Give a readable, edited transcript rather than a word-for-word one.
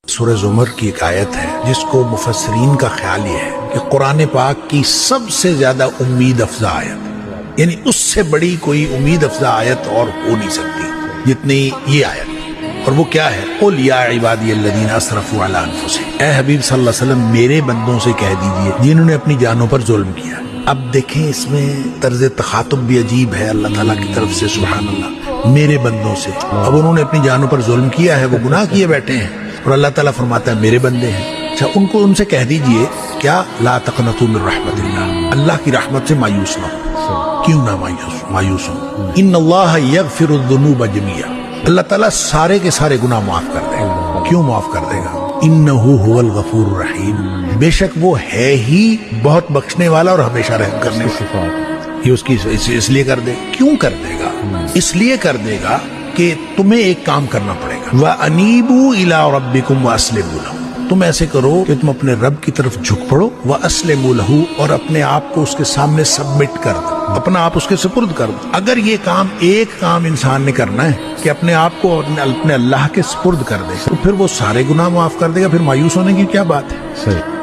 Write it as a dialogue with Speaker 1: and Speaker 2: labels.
Speaker 1: سورہ زمر کی ایک آیت ہے جس کو مفسرین کا خیال یہ ہے کہ قرآن پاک کی سب سے زیادہ امید افزا آیت، یعنی اس سے بڑی کوئی امید افزا آیت اور ہو نہیں سکتی جتنی یہ آیت۔ اور وہ کیا ہے؟ قُلْ يَا عِبَادِيَ الَّذِينَ أَسْرَفُوا عَلَىٰ أَنفُسِهِمْ، اے حبیب صلی اللہ علیہ وسلم میرے بندوں سے کہہ دیجئے جنہوں نے اپنی جانوں پر ظلم کیا۔ اب دیکھیں اس میں طرز تخاطب بھی عجیب ہے اللہ تعالیٰ کی طرف سے، سبحان اللہ، میرے بندوں سے۔ اب انہوں نے اپنی جانوں پر ظلم کیا ہے، وہ گناہ کیے بیٹھے ہیں، اور اللہ تعالیٰ فرماتا ہے میرے بندے ہیں۔ اچھا، ان سے کہہ دیجئے کیا لا تقنطوا من رحمت اللہ، اللہ کی رحمت سے مایوس نہ ہو۔ کیوں نہ مایوس ہو؟ ان اللہ یغفر الذنوب جميعا، اللہ تعالیٰ سارے کے سارے گناہ معاف کر دے گا۔ کیوں معاف کر دے گا؟ انہ هو الغفور الرحیم، بے شک وہ ہے ہی بہت بخشنے والا اور ہمیشہ رحم کرنے والا۔ یہ اس کی اس لیے کر دے، کیوں کر دے گا؟ اس لیے کر دے گا کہ تمہیں ایک کام کرنا پڑے گا، وَأَنِيبُوا إِلَىٰ رَبِّكُمْ وَأَسْلِمُوا لَهُ، تم ایسے کرو کہ تم اپنے رب کی طرف جھک پڑو، وَأَسْلِمُوا لَهُ، اور اپنے آپ کو اس کے سامنے سبمٹ کر دو، اپنا آپ اس کے سپرد کر دو۔ اگر یہ ایک کام انسان نے کرنا ہے کہ اپنے آپ کو اپنے اللہ کے سپرد کر دے، تو پھر وہ سارے گناہ معاف کر دے گا، پھر مایوس ہونے کی کیا بات ہے؟ صحیح۔